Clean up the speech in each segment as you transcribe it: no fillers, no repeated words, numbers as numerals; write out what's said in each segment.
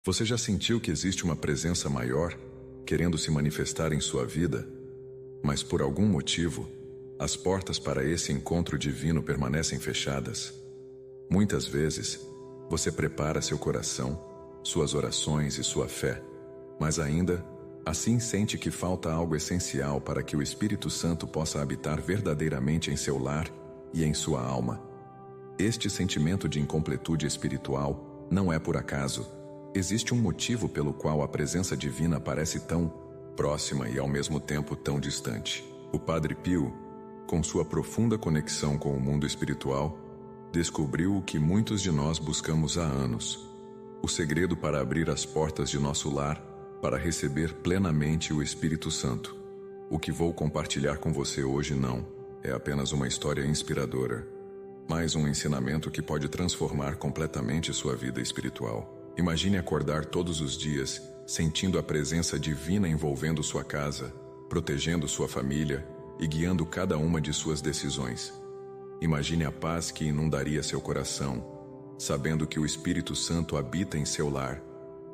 Você já sentiu que existe uma presença maior, querendo se manifestar em sua vida, mas por algum motivo, as portas para esse encontro divino permanecem fechadas? Muitas vezes, você prepara seu coração, suas orações e sua fé, mas ainda, assim sente que falta algo essencial para que o Espírito Santo possa habitar verdadeiramente em seu lar e em sua alma. Este sentimento de incompletude espiritual não é por acaso. Existe um motivo pelo qual a presença divina parece tão próxima e ao mesmo tempo tão distante. O Padre Pio, com sua profunda conexão com o mundo espiritual, descobriu o que muitos de nós buscamos há anos: o segredo para abrir as portas de nosso lar para receber plenamente o Espírito Santo. O que vou compartilhar com você hoje não é apenas uma história inspiradora, mas um ensinamento que pode transformar completamente sua vida espiritual. Imagine acordar todos os dias, sentindo a presença divina envolvendo sua casa, protegendo sua família e guiando cada uma de suas decisões. Imagine a paz que inundaria seu coração, sabendo que o Espírito Santo habita em seu lar,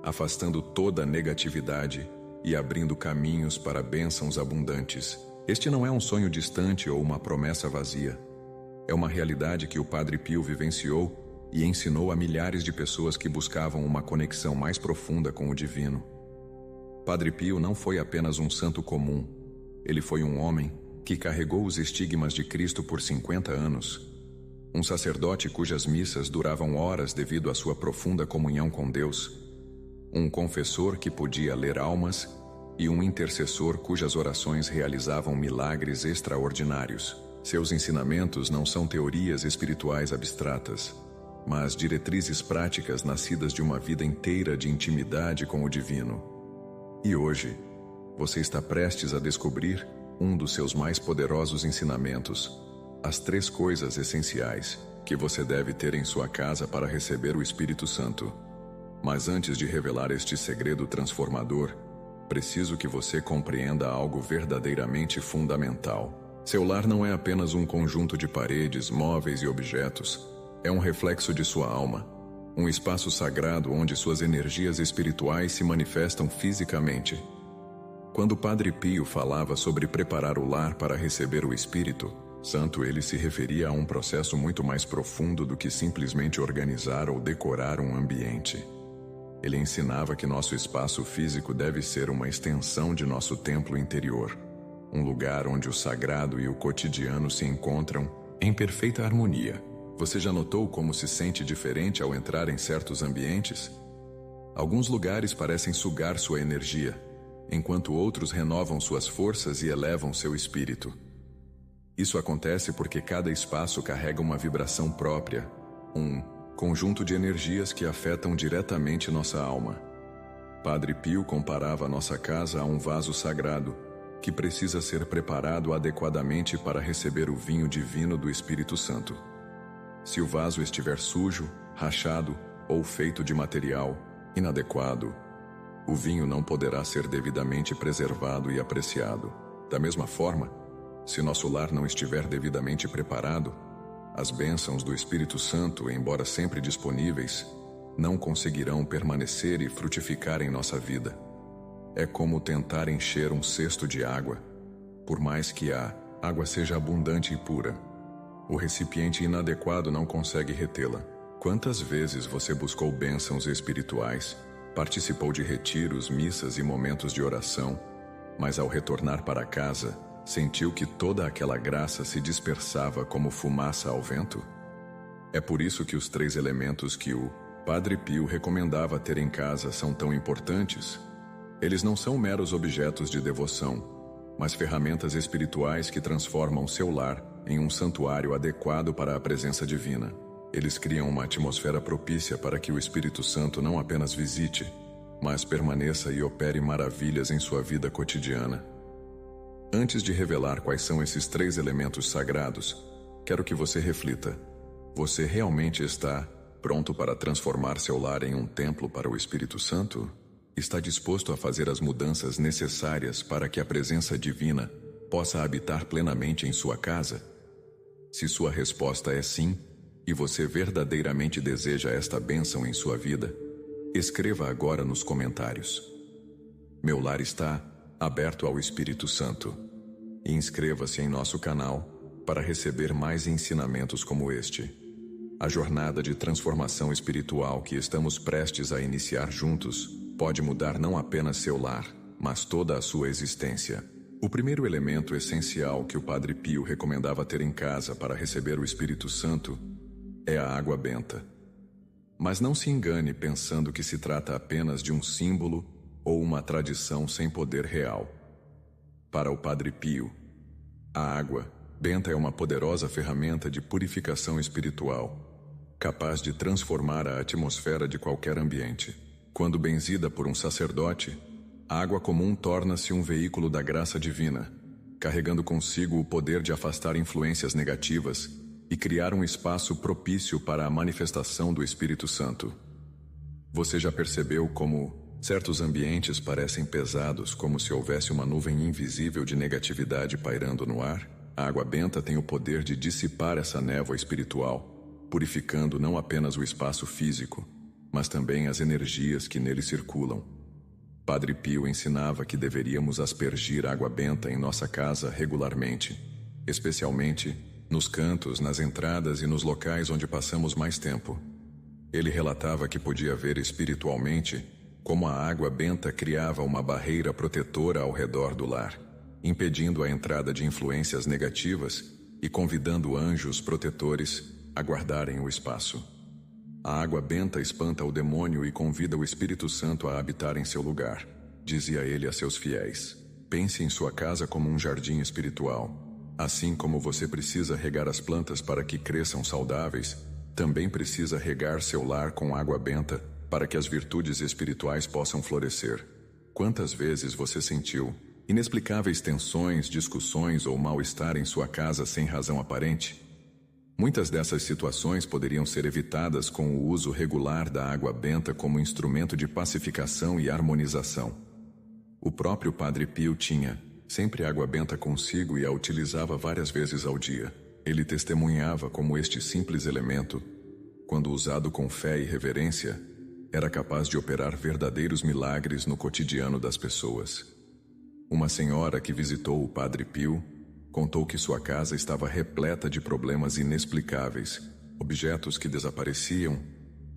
afastando toda a negatividade e abrindo caminhos para bênçãos abundantes. Este não é um sonho distante ou uma promessa vazia. É uma realidade que o Padre Pio vivenciou e ensinou a milhares de pessoas que buscavam uma conexão mais profunda com o divino. Padre Pio não foi apenas um santo comum. Ele foi um homem que carregou os estigmas de Cristo por 50 anos. Um sacerdote cujas missas duravam horas devido à sua profunda comunhão com Deus. Um confessor que podia ler almas e um intercessor cujas orações realizavam milagres extraordinários. Seus ensinamentos não são teorias espirituais abstratas, mas diretrizes práticas nascidas de uma vida inteira de intimidade com o divino. E hoje, você está prestes a descobrir um dos seus mais poderosos ensinamentos: as 3 coisas essenciais que você deve ter em sua casa para receber o Espírito Santo. Mas antes de revelar este segredo transformador, preciso que você compreenda algo verdadeiramente fundamental. Seu lar não é apenas um conjunto de paredes, móveis e objetos. É um reflexo de sua alma, um espaço sagrado onde suas energias espirituais se manifestam fisicamente. Quando o Padre Pio falava sobre preparar o lar para receber o Espírito Santo, ele se referia a um processo muito mais profundo do que simplesmente organizar ou decorar um ambiente. Ele ensinava que nosso espaço físico deve ser uma extensão de nosso templo interior, um lugar onde o sagrado e o cotidiano se encontram em perfeita harmonia. Você já notou como se sente diferente ao entrar em certos ambientes? Alguns lugares parecem sugar sua energia, enquanto outros renovam suas forças e elevam seu espírito. Isso acontece porque cada espaço carrega uma vibração própria, um conjunto de energias que afetam diretamente nossa alma. Padre Pio comparava nossa casa a um vaso sagrado, que precisa ser preparado adequadamente para receber o vinho divino do Espírito Santo. Se o vaso estiver sujo, rachado ou feito de material inadequado, o vinho não poderá ser devidamente preservado e apreciado. Da mesma forma, se nosso lar não estiver devidamente preparado, as bênçãos do Espírito Santo, embora sempre disponíveis, não conseguirão permanecer e frutificar em nossa vida. É como tentar encher um cesto de água. Por mais que a água seja abundante e pura, o recipiente inadequado não consegue retê-la. Quantas vezes você buscou bênçãos espirituais, participou de retiros, missas e momentos de oração, mas ao retornar para casa, sentiu que toda aquela graça se dispersava como fumaça ao vento? É por isso que os 3 elementos que o Padre Pio recomendava ter em casa são tão importantes. Eles não são meros objetos de devoção, mas ferramentas espirituais que transformam seu lar em um santuário adequado para a presença divina. Eles criam uma atmosfera propícia para que o Espírito Santo não apenas visite, mas permaneça e opere maravilhas em sua vida cotidiana. Antes de revelar quais são esses 3 elementos sagrados, quero que você reflita: você realmente está pronto para transformar seu lar em um templo para o Espírito Santo? Está disposto a fazer as mudanças necessárias para que a presença divina possa habitar plenamente em sua casa? Se sua resposta é sim, e você verdadeiramente deseja esta bênção em sua vida, Escreva agora nos comentários. Meu lar está aberto ao Espírito Santo. E inscreva-se em nosso canal para receber mais ensinamentos como este. A jornada de transformação espiritual que estamos prestes a iniciar juntos pode mudar não apenas seu lar, mas toda a sua existência. O primeiro elemento essencial que o Padre Pio recomendava ter em casa para receber o Espírito Santo é a água benta. Mas não se engane pensando que se trata apenas de um símbolo ou uma tradição sem poder real. Para o Padre Pio, a água benta é uma poderosa ferramenta de purificação espiritual, capaz de transformar a atmosfera de qualquer ambiente. Quando benzida por um sacerdote, a água comum torna-se um veículo da graça divina, carregando consigo o poder de afastar influências negativas e criar um espaço propício para a manifestação do Espírito Santo. Você já percebeu como certos ambientes parecem pesados, como se houvesse uma nuvem invisível de negatividade pairando no ar? A água benta tem o poder de dissipar essa névoa espiritual, purificando não apenas o espaço físico, mas também as energias que nele circulam. Padre Pio ensinava que deveríamos aspergir água benta em nossa casa regularmente, especialmente nos cantos, nas entradas e nos locais onde passamos mais tempo. Ele relatava que podia ver espiritualmente como a água benta criava uma barreira protetora ao redor do lar, impedindo a entrada de influências negativas e convidando anjos protetores a guardarem o espaço. A água benta espanta o demônio e convida o Espírito Santo a habitar em seu lugar, dizia ele a seus fiéis. Pense em sua casa como um jardim espiritual. Assim como você precisa regar as plantas para que cresçam saudáveis, também precisa regar seu lar com água benta para que as virtudes espirituais possam florescer. Quantas vezes você sentiu inexplicáveis tensões, discussões ou mal-estar em sua casa sem razão aparente? Muitas dessas situações poderiam ser evitadas com o uso regular da água benta como instrumento de pacificação e harmonização. O próprio Padre Pio tinha sempre água benta consigo e a utilizava várias vezes ao dia. Ele testemunhava como este simples elemento, quando usado com fé e reverência, era capaz de operar verdadeiros milagres no cotidiano das pessoas. Uma senhora que visitou o Padre Pio contou que sua casa estava repleta de problemas inexplicáveis, objetos que desapareciam,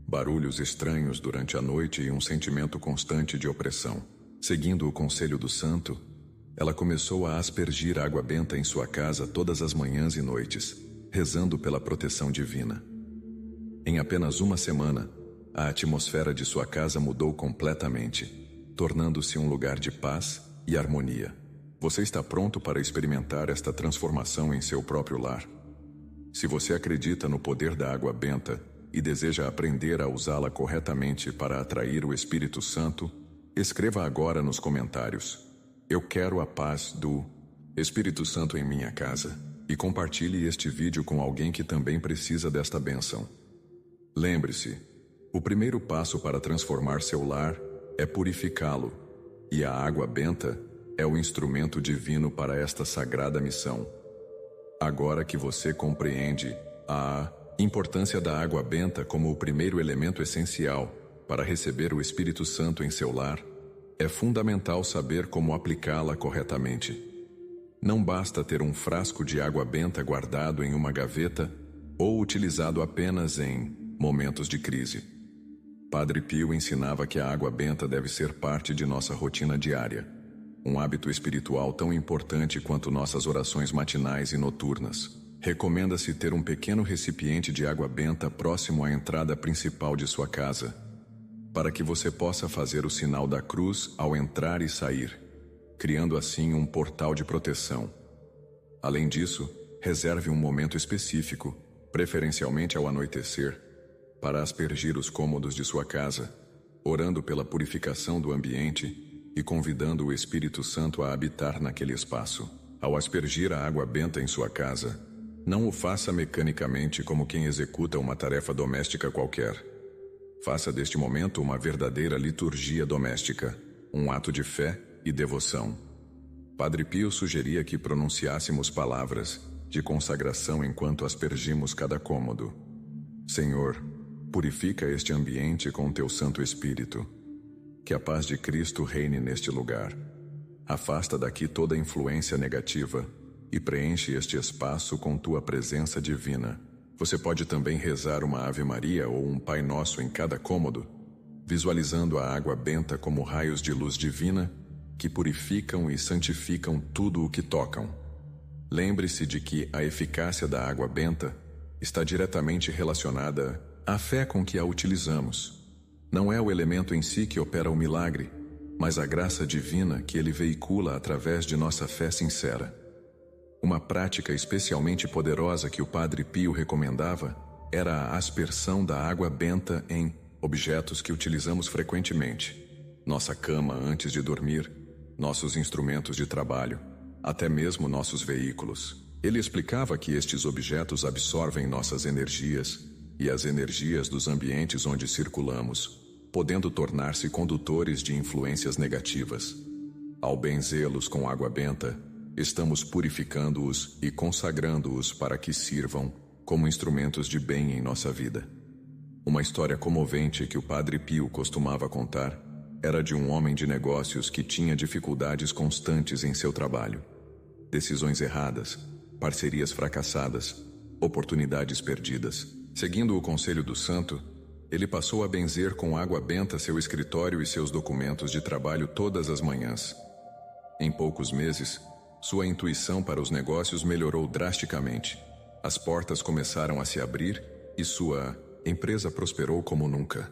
barulhos estranhos durante a noite e um sentimento constante de opressão. Seguindo o conselho do santo, ela começou a aspergir água benta em sua casa todas as manhãs e noites, rezando pela proteção divina. Em apenas uma semana, a atmosfera de sua casa mudou completamente, tornando-se um lugar de paz e harmonia. Você está pronto para experimentar esta transformação em seu próprio lar? Se você acredita no poder da água benta e deseja aprender a usá-la corretamente para atrair o Espírito Santo, escreva agora nos comentários: "Eu quero a paz do Espírito Santo em minha casa", e compartilhe este vídeo com alguém que também precisa desta bênção. Lembre-se, o primeiro passo para transformar seu lar é purificá-lo, e a água benta é o instrumento divino para esta sagrada missão. Agora que você compreende a importância da água benta como o primeiro elemento essencial para receber o Espírito Santo em seu lar, é fundamental saber como aplicá-la corretamente. Não basta ter um frasco de água benta guardado em uma gaveta ou utilizado apenas em momentos de crise. Padre Pio ensinava que a água benta deve ser parte de nossa rotina diária, um hábito espiritual tão importante quanto nossas orações matinais e noturnas. Recomenda-se ter um pequeno recipiente de água benta próximo à entrada principal de sua casa, para que você possa fazer o sinal da cruz ao entrar e sair, criando assim um portal de proteção. Além disso, reserve um momento específico, preferencialmente ao anoitecer, para aspergir os cômodos de sua casa, orando pela purificação do ambiente e convidando o Espírito Santo a habitar naquele espaço. Ao aspergir a água benta em sua casa, não o faça mecanicamente como quem executa uma tarefa doméstica qualquer. Faça deste momento uma verdadeira liturgia doméstica, um ato de fé e devoção. Padre Pio sugeria que pronunciássemos palavras de consagração enquanto aspergimos cada cômodo. Senhor, Purifica este ambiente com teu Santo Espírito. Que a paz de Cristo reine neste lugar. Afasta daqui toda influência negativa e preenche este espaço com tua presença divina. Você pode também rezar uma Ave Maria ou um Pai Nosso em cada cômodo, visualizando a água benta como raios de luz divina que purificam e santificam tudo o que tocam. Lembre-se de que a eficácia da água benta está diretamente relacionada à fé com que a utilizamos. Não é o elemento em si que opera o milagre, mas a graça divina que ele veicula através de nossa fé sincera. Uma prática especialmente poderosa que o Padre Pio recomendava era a aspersão da água benta em objetos que utilizamos frequentemente. Nossa cama antes de dormir, nossos instrumentos de trabalho, até mesmo nossos veículos. Ele explicava que estes objetos absorvem nossas energias e as energias dos ambientes onde circulamos, podendo tornar-se condutores de influências negativas. Ao benzê-los com água benta, estamos purificando-os e consagrando-os para que sirvam como instrumentos de bem em nossa vida. Uma história comovente que o Padre Pio costumava contar era de um homem de negócios que tinha dificuldades constantes em seu trabalho. Decisões erradas, parcerias fracassadas, oportunidades perdidas. Seguindo o conselho do santo, ele passou a benzer com água benta seu escritório e seus documentos de trabalho todas as manhãs. Em poucos meses, sua intuição para os negócios melhorou drasticamente. As portas começaram a se abrir e sua empresa prosperou como nunca.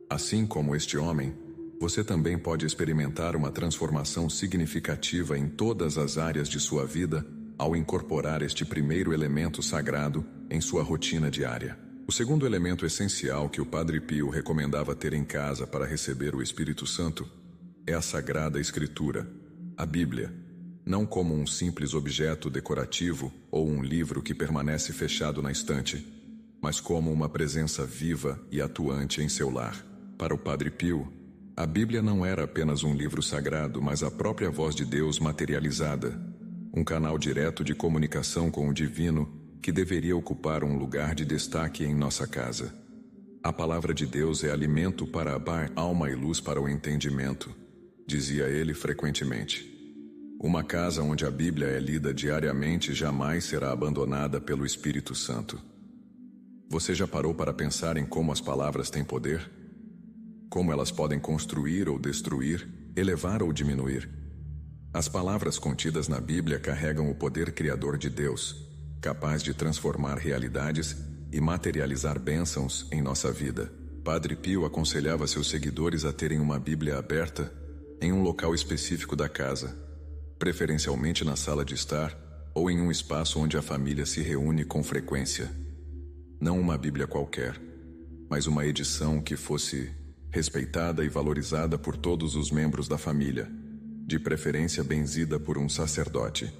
Assim como este homem, você também pode experimentar uma transformação significativa em todas as áreas de sua vida ao incorporar este primeiro elemento sagrado em sua rotina diária. O segundo elemento essencial que o Padre Pio recomendava ter em casa para receber o Espírito Santo é a Sagrada Escritura, a Bíblia, não como um simples objeto decorativo ou um livro que permanece fechado na estante, mas como uma presença viva e atuante em seu lar. Para o Padre Pio, a Bíblia não era apenas um livro sagrado, mas a própria voz de Deus materializada, um canal direto de comunicação com o divino que deveria ocupar um lugar de destaque em nossa casa. A palavra de Deus é alimento para a alma e luz para o entendimento, dizia ele frequentemente. Uma casa onde a Bíblia é lida diariamente jamais será abandonada pelo Espírito Santo. Você já parou para pensar em como as palavras têm poder? Como elas podem construir ou destruir, elevar ou diminuir? As palavras contidas na Bíblia carregam o poder criador de Deus, capaz de transformar realidades e materializar bênçãos em nossa vida. Padre Pio aconselhava seus seguidores a terem uma Bíblia aberta em um local específico da casa, preferencialmente na sala de estar ou em um espaço onde a família se reúne com frequência. Não uma Bíblia qualquer, mas uma edição que fosse respeitada e valorizada por todos os membros da família, de preferência benzida por um sacerdote.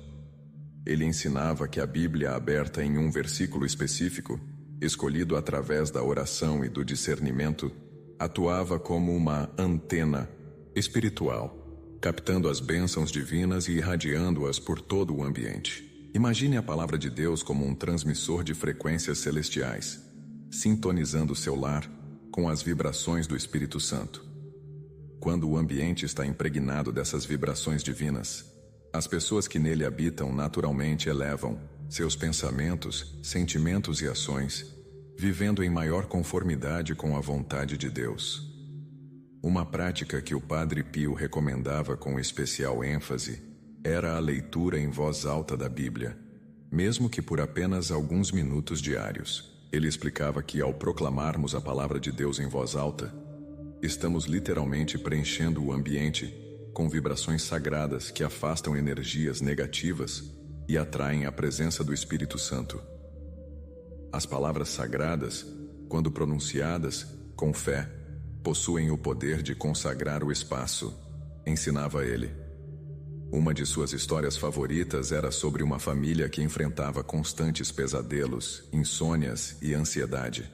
Ele ensinava que a Bíblia aberta em um versículo específico, escolhido através da oração e do discernimento, atuava como uma antena espiritual, captando as bênçãos divinas e irradiando-as por todo o ambiente. Imagine a palavra de Deus como um transmissor de frequências celestiais, sintonizando seu lar com as vibrações do Espírito Santo. Quando o ambiente está impregnado dessas vibrações divinas, as pessoas que nele habitam naturalmente elevam seus pensamentos, sentimentos e ações, vivendo em maior conformidade com a vontade de Deus. Uma prática que o Padre Pio recomendava com especial ênfase era a leitura em voz alta da Bíblia, mesmo que por apenas alguns minutos diários. Ele explicava que ao proclamarmos a palavra de Deus em voz alta, estamos literalmente preenchendo o ambiente com vibrações sagradas que afastam energias negativas e atraem a presença do Espírito Santo. As palavras sagradas, quando pronunciadas com fé, possuem o poder de consagrar o espaço, ensinava ele. Uma de suas histórias favoritas era sobre uma família que enfrentava constantes pesadelos, insônias e ansiedade.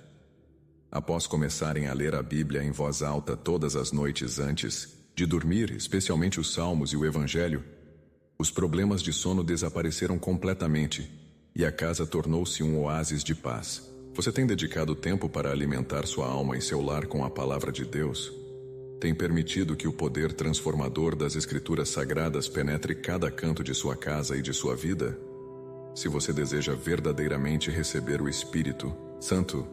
Após começarem a ler a Bíblia em voz alta todas as noites antes de dormir, especialmente os Salmos e o Evangelho, os problemas de sono desapareceram completamente e a casa tornou-se um oásis de paz. Você tem dedicado tempo para alimentar sua alma e seu lar com a palavra de Deus? Tem permitido que o poder transformador das Escrituras Sagradas penetre cada canto de sua casa e de sua vida? Se você deseja verdadeiramente receber o Espírito Santo,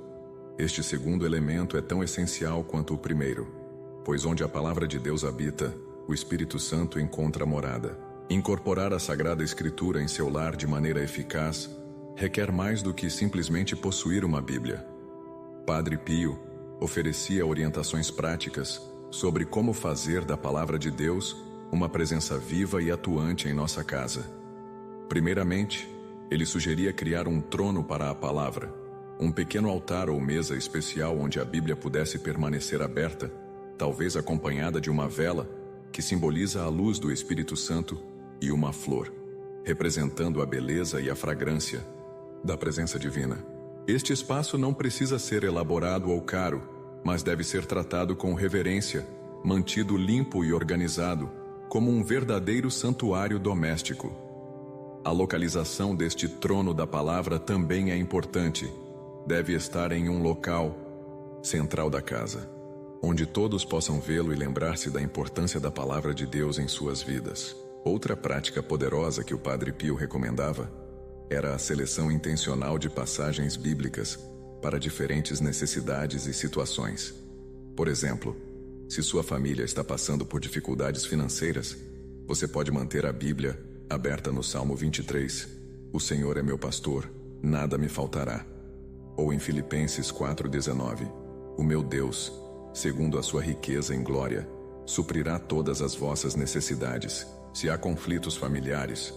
este segundo elemento é tão essencial quanto o primeiro, pois onde a palavra de Deus habita, o Espírito Santo encontra morada. Incorporar a Sagrada Escritura em seu lar de maneira eficaz requer mais do que simplesmente possuir uma Bíblia. Padre Pio oferecia orientações práticas sobre como fazer da palavra de Deus uma presença viva e atuante em nossa casa. Primeiramente, ele sugeria criar um trono para a palavra, um pequeno altar ou mesa especial onde a Bíblia pudesse permanecer aberta, talvez acompanhada de uma vela que simboliza a luz do Espírito Santo e uma flor, representando a beleza e a fragrância da presença divina. Este espaço não precisa ser elaborado ou caro, mas deve ser tratado com reverência, mantido limpo e organizado, como um verdadeiro santuário doméstico. A localização deste trono da palavra também é importante. Deve estar em um local central da casa, onde todos possam vê-lo e lembrar-se da importância da palavra de Deus em suas vidas. Outra prática poderosa que o Padre Pio recomendava era a seleção intencional de passagens bíblicas para diferentes necessidades e situações. Por exemplo, se sua família está passando por dificuldades financeiras, você pode manter a Bíblia aberta no Salmo 23, "O Senhor é meu pastor, nada me faltará." Ou em Filipenses 4,19, "O meu Deus, segundo a sua riqueza em glória, suprirá todas as vossas necessidades." Se há conflitos familiares,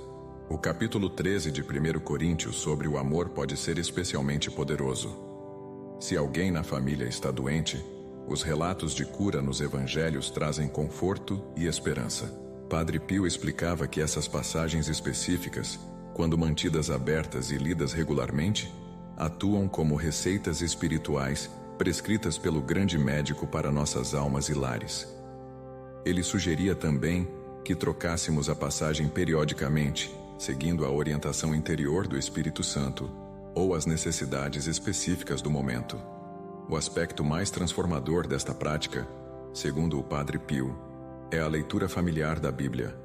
o capítulo 13 de 1 Coríntios sobre o amor pode ser especialmente poderoso. Se alguém na família está doente, os relatos de cura nos evangelhos trazem conforto e esperança. Padre Pio explicava que essas passagens específicas, quando mantidas abertas e lidas regularmente, atuam como receitas espirituais prescritas pelo grande médico para nossas almas e lares. Ele sugeria também que trocássemos a passagem periodicamente, seguindo a orientação interior do Espírito Santo, ou as necessidades específicas do momento. O aspecto mais transformador desta prática, segundo o Padre Pio, é a leitura familiar da Bíblia,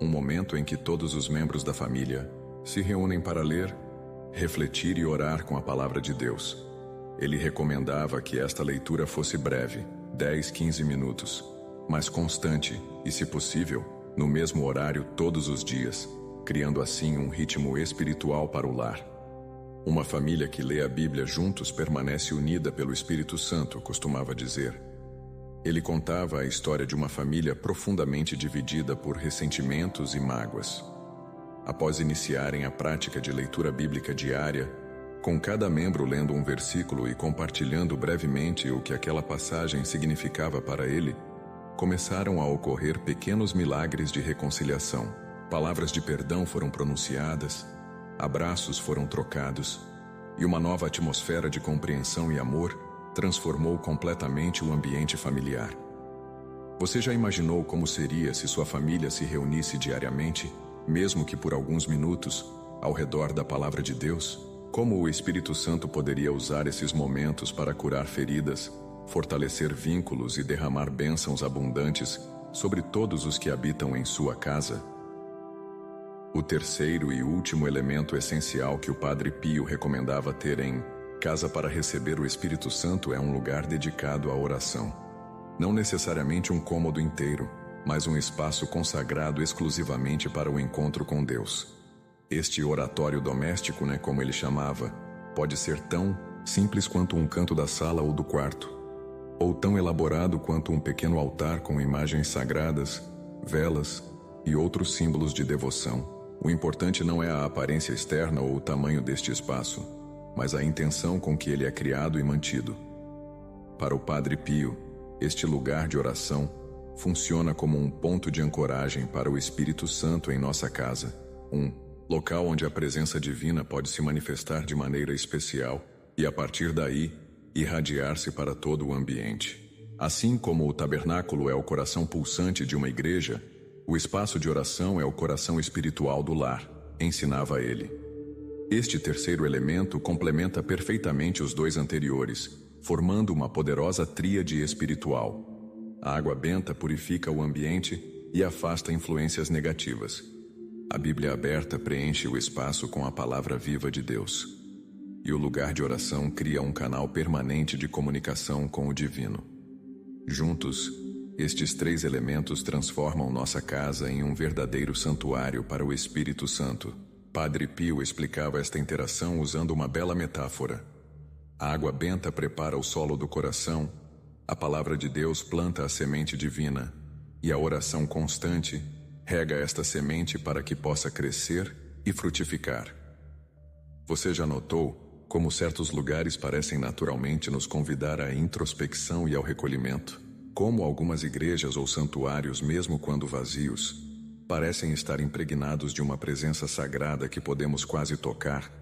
um momento em que todos os membros da família se reúnem para ler, refletir e orar com a palavra de Deus. Ele recomendava que esta leitura fosse breve, 10, 15 minutos, mas constante e, se possível, no mesmo horário todos os dias, criando assim um ritmo espiritual para o lar. Uma família que lê a Bíblia juntos permanece unida pelo Espírito Santo, costumava dizer. Ele contava a história de uma família profundamente dividida por ressentimentos e mágoas. Após iniciarem a prática de leitura bíblica diária, com cada membro lendo um versículo e compartilhando brevemente o que aquela passagem significava para ele, começaram a ocorrer pequenos milagres de reconciliação. Palavras de perdão foram pronunciadas, abraços foram trocados, e uma nova atmosfera de compreensão e amor transformou completamente o ambiente familiar. Você já imaginou como seria se sua família se reunisse diariamente, mesmo que por alguns minutos, ao redor da palavra de Deus? Como o Espírito Santo poderia usar esses momentos para curar feridas, fortalecer vínculos e derramar bênçãos abundantes sobre todos os que habitam em sua casa? O terceiro e último elemento essencial que o Padre Pio recomendava ter em casa para receber o Espírito Santo é um lugar dedicado à oração. Não necessariamente um cômodo inteiro, mas um espaço consagrado exclusivamente para o encontro com Deus. Este oratório doméstico, como ele chamava, pode ser tão simples quanto um canto da sala ou do quarto, ou tão elaborado quanto um pequeno altar com imagens sagradas, velas e outros símbolos de devoção. O importante não é a aparência externa ou o tamanho deste espaço, mas a intenção com que ele é criado e mantido. Para o Padre Pio, este lugar de oração funciona como um ponto de ancoragem para o Espírito Santo em nossa casa, um local onde a presença divina pode se manifestar de maneira especial e, a partir daí, irradiar-se para todo o ambiente. Assim como o tabernáculo é o coração pulsante de uma igreja, o espaço de oração é o coração espiritual do lar, ensinava ele. Este terceiro elemento complementa perfeitamente os dois anteriores, formando uma poderosa tríade espiritual. A água benta purifica o ambiente e afasta influências negativas. A Bíblia aberta preenche o espaço com a palavra viva de Deus. E o lugar de oração cria um canal permanente de comunicação com o divino. Juntos, estes três elementos transformam nossa casa em um verdadeiro santuário para o Espírito Santo. Padre Pio explicava esta interação usando uma bela metáfora. A água benta prepara o solo do coração, a palavra de Deus planta a semente divina, e a oração constante rega esta semente para que possa crescer e frutificar. Você já notou como certos lugares parecem naturalmente nos convidar à introspecção e ao recolhimento? Como algumas igrejas ou santuários, mesmo quando vazios, parecem estar impregnados de uma presença sagrada que podemos quase tocar?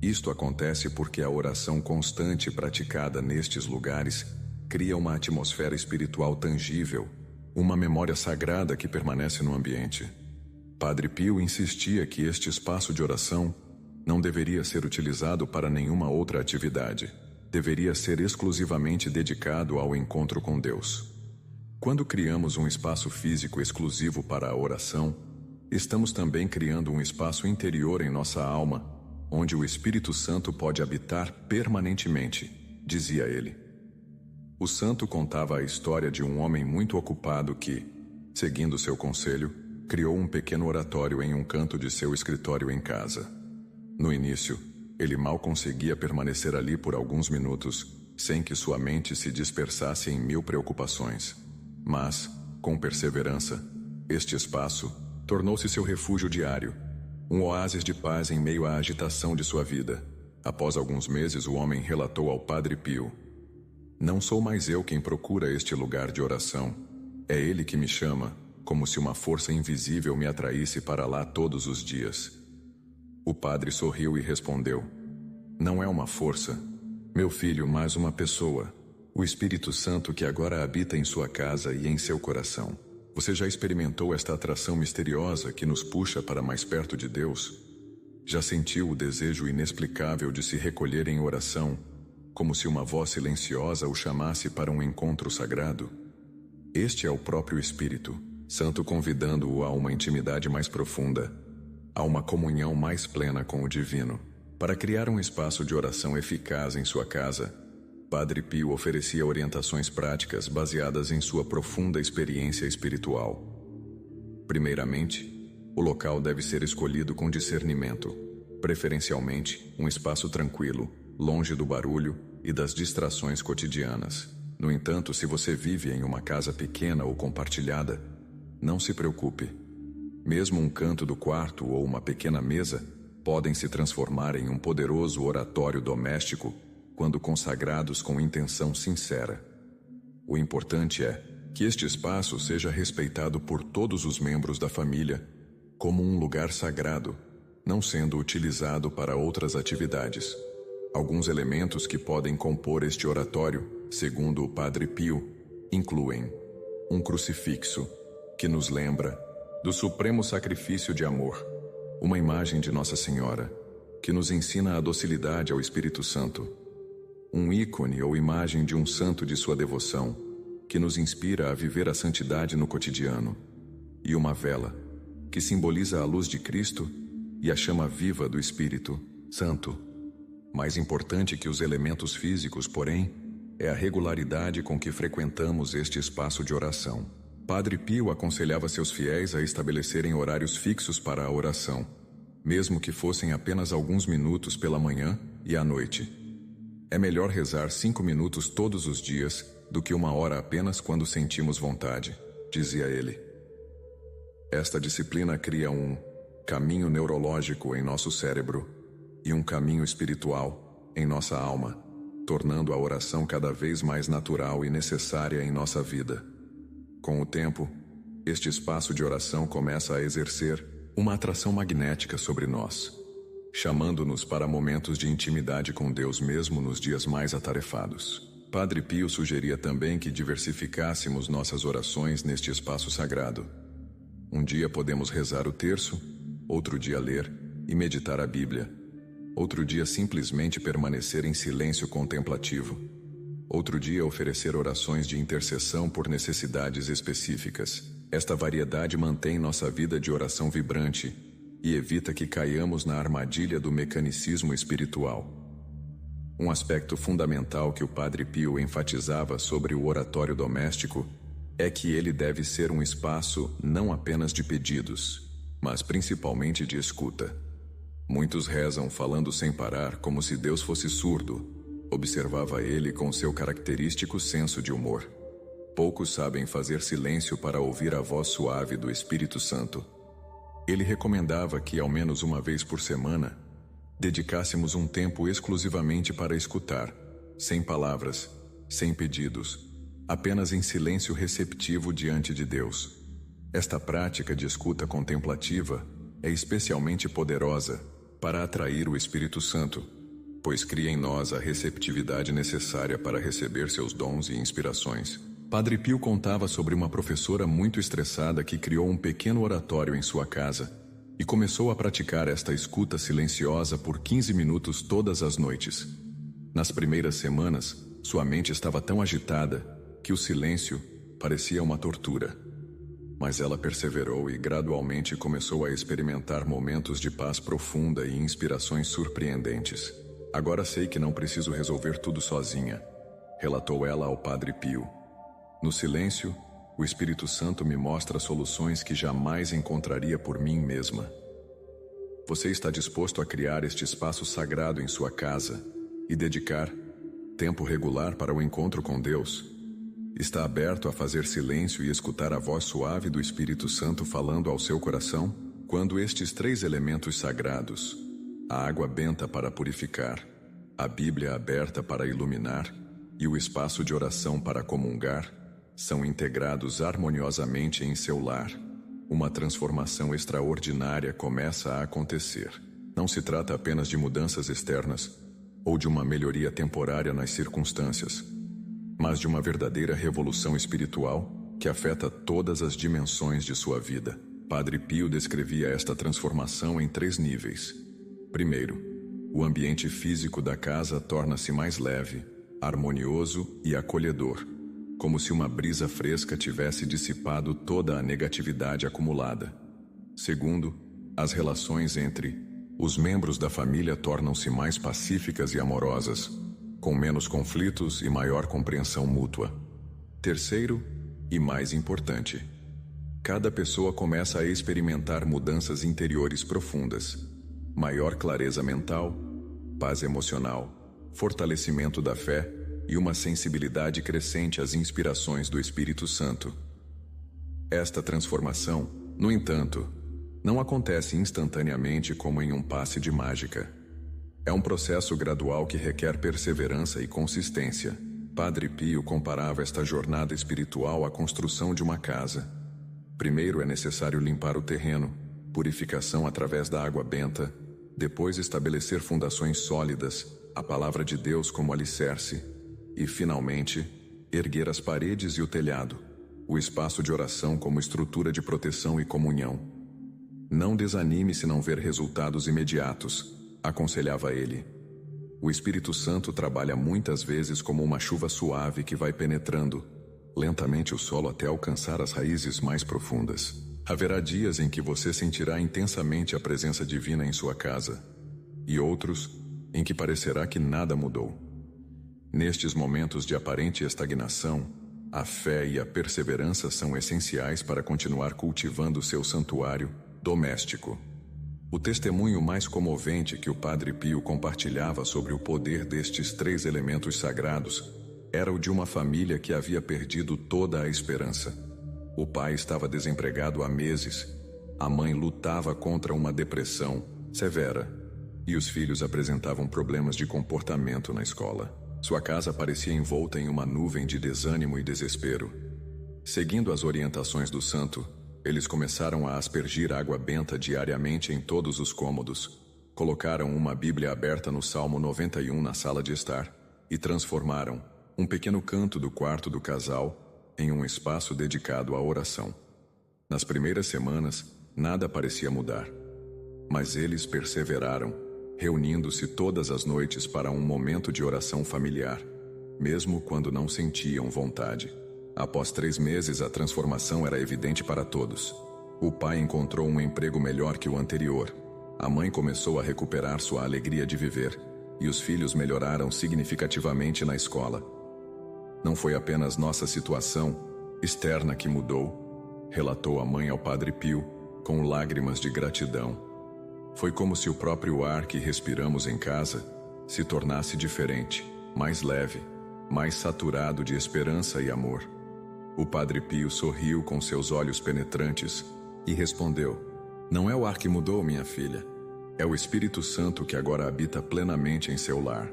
Isto acontece porque a oração constante praticada nestes lugares cria uma atmosfera espiritual tangível, uma memória sagrada que permanece no ambiente. Padre Pio insistia que este espaço de oração não deveria ser utilizado para nenhuma outra atividade. Deveria ser exclusivamente dedicado ao encontro com Deus. Quando criamos um espaço físico exclusivo para a oração, estamos também criando um espaço interior em nossa alma, onde o Espírito Santo pode habitar permanentemente, dizia ele. O santo contava a história de um homem muito ocupado que, seguindo seu conselho, criou um pequeno oratório em um canto de seu escritório em casa. No início, ele mal conseguia permanecer ali por alguns minutos, sem que sua mente se dispersasse em 1000 preocupações. Mas, com perseverança, este espaço tornou-se seu refúgio diário, um oásis de paz em meio à agitação de sua vida. Após alguns meses, o homem relatou ao Padre Pio: "Não sou mais eu quem procura este lugar de oração. É ele que me chama, como se uma força invisível me atraísse para lá todos os dias." O padre sorriu e respondeu: "Não é uma força, meu filho, mas uma pessoa, o Espírito Santo que agora habita em sua casa e em seu coração. Você já experimentou esta atração misteriosa que nos puxa para mais perto de Deus? Já sentiu o desejo inexplicável de se recolher em oração, como se uma voz silenciosa o chamasse para um encontro sagrado? Este é o próprio Espírito Santo convidando-o a uma intimidade mais profunda, a uma comunhão mais plena com o divino. Para criar um espaço de oração eficaz em sua casa, Padre Pio oferecia orientações práticas baseadas em sua profunda experiência espiritual. Primeiramente, o local deve ser escolhido com discernimento, preferencialmente um espaço tranquilo, longe do barulho e das distrações cotidianas. No entanto, se você vive em uma casa pequena ou compartilhada, não se preocupe. Mesmo um canto do quarto ou uma pequena mesa podem se transformar em um poderoso oratório doméstico quando consagrados com intenção sincera. O importante é que este espaço seja respeitado por todos os membros da família como um lugar sagrado, não sendo utilizado para outras atividades. Alguns elementos que podem compor este oratório, segundo o Padre Pio, incluem um crucifixo, que nos lembra do supremo sacrifício de amor, uma imagem de Nossa Senhora, que nos ensina a docilidade ao Espírito Santo, um ícone ou imagem de um santo de sua devoção, que nos inspira a viver a santidade no cotidiano, e uma vela, que simboliza a luz de Cristo e a chama viva do Espírito Santo. Mais importante que os elementos físicos, porém, é a regularidade com que frequentamos este espaço de oração. Padre Pio aconselhava seus fiéis a estabelecerem horários fixos para a oração, mesmo que fossem apenas alguns minutos pela manhã e à noite. É melhor rezar 5 minutos todos os dias do que 1 hora apenas quando sentimos vontade, dizia ele. Esta disciplina cria um caminho neurológico em nosso cérebro e um caminho espiritual em nossa alma, tornando a oração cada vez mais natural e necessária em nossa vida. Com o tempo, este espaço de oração começa a exercer uma atração magnética sobre nós, chamando-nos para momentos de intimidade com Deus mesmo nos dias mais atarefados. Padre Pio sugeria também que diversificássemos nossas orações neste espaço sagrado. Um dia podemos rezar o terço, outro dia ler e meditar a Bíblia. Outro dia simplesmente permanecer em silêncio contemplativo. Outro dia oferecer orações de intercessão por necessidades específicas. Esta variedade mantém nossa vida de oração vibrante e evita que caiamos na armadilha do mecanicismo espiritual. Um aspecto fundamental que o Padre Pio enfatizava sobre o oratório doméstico é que ele deve ser um espaço não apenas de pedidos, mas principalmente de escuta. Muitos rezam falando sem parar como se Deus fosse surdo, observava ele com seu característico senso de humor. Poucos sabem fazer silêncio para ouvir a voz suave do Espírito Santo. Ele recomendava que, ao menos uma vez por semana, dedicássemos um tempo exclusivamente para escutar, sem palavras, sem pedidos, apenas em silêncio receptivo diante de Deus. Esta prática de escuta contemplativa é especialmente poderosa para atrair o Espírito Santo, pois cria em nós a receptividade necessária para receber seus dons e inspirações. Padre Pio contava sobre uma professora muito estressada que criou um pequeno oratório em sua casa e começou a praticar esta escuta silenciosa por 15 minutos todas as noites. Nas primeiras semanas, sua mente estava tão agitada que o silêncio parecia uma tortura. Mas ela perseverou e gradualmente começou a experimentar momentos de paz profunda e inspirações surpreendentes. Agora sei que não preciso resolver tudo sozinha, relatou ela ao Padre Pio. No silêncio, o Espírito Santo me mostra soluções que jamais encontraria por mim mesma. Você está disposto a criar este espaço sagrado em sua casa e dedicar tempo regular para o encontro com Deus? Está aberto a fazer silêncio e escutar a voz suave do Espírito Santo falando ao seu coração? Quando estes três elementos sagrados, a água benta para purificar, a Bíblia aberta para iluminar e o espaço de oração para comungar, são integrados harmoniosamente em seu lar, uma transformação extraordinária começa a acontecer. Não se trata apenas de mudanças externas ou de uma melhoria temporária nas circunstâncias, mas de uma verdadeira revolução espiritual que afeta todas as dimensões de sua vida. Padre Pio descrevia esta transformação em 3 níveis. Primeiro, o ambiente físico da casa torna-se mais leve, harmonioso e acolhedor, como se uma brisa fresca tivesse dissipado toda a negatividade acumulada. Segundo, as relações entre os membros da família tornam-se mais pacíficas e amorosas, com menos conflitos e maior compreensão mútua. Terceiro, e mais importante, cada pessoa começa a experimentar mudanças interiores profundas, maior clareza mental, paz emocional, fortalecimento da fé e uma sensibilidade crescente às inspirações do Espírito Santo. Esta transformação, no entanto, não acontece instantaneamente como em um passe de mágica. É um processo gradual que requer perseverança e consistência. Padre Pio comparava esta jornada espiritual à construção de uma casa. Primeiro é necessário limpar o terreno, purificação através da água benta, depois estabelecer fundações sólidas, a palavra de Deus como alicerce, e, finalmente, erguer as paredes e o telhado, o espaço de oração como estrutura de proteção e comunhão. Não desanime se não ver resultados imediatos, aconselhava ele. O Espírito Santo trabalha muitas vezes como uma chuva suave que vai penetrando lentamente o solo até alcançar as raízes mais profundas. Haverá dias em que você sentirá intensamente a presença divina em sua casa, e outros em que parecerá que nada mudou. Nestes momentos de aparente estagnação, a fé e a perseverança são essenciais para continuar cultivando seu santuário doméstico. O testemunho mais comovente que o Padre Pio compartilhava sobre o poder destes 3 elementos sagrados era o de uma família que havia perdido toda a esperança. O pai estava desempregado há meses, a mãe lutava contra uma depressão severa e os filhos apresentavam problemas de comportamento na escola. Sua casa parecia envolta em uma nuvem de desânimo e desespero. Seguindo as orientações do santo, eles começaram a aspergir água benta diariamente em todos os cômodos, colocaram uma Bíblia aberta no Salmo 91 na sala de estar e transformaram um pequeno canto do quarto do casal em um espaço dedicado à oração. Nas primeiras semanas, nada parecia mudar, mas eles perseveraram reunindo-se todas as noites para um momento de oração familiar, mesmo quando não sentiam vontade. Após 3 meses, a transformação era evidente para todos. O pai encontrou um emprego melhor que o anterior. A mãe começou a recuperar sua alegria de viver, e os filhos melhoraram significativamente na escola. Não foi apenas nossa situação externa que mudou, relatou a mãe ao Padre Pio, com lágrimas de gratidão. Foi como se o próprio ar que respiramos em casa se tornasse diferente, mais leve, mais saturado de esperança e amor. O Padre Pio sorriu com seus olhos penetrantes e respondeu: "Não é o ar que mudou, minha filha. É o Espírito Santo que agora habita plenamente em seu lar.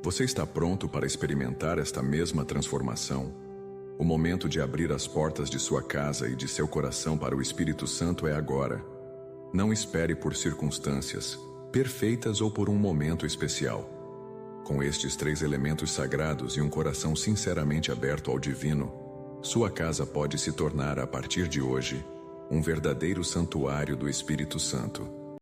Você está pronto para experimentar esta mesma transformação? O momento de abrir as portas de sua casa e de seu coração para o Espírito Santo é agora. Não espere por circunstâncias, perfeitas ou por um momento especial. Com estes 3 elementos sagrados e um coração sinceramente aberto ao divino, sua casa pode se tornar, a partir de hoje, um verdadeiro santuário do Espírito Santo."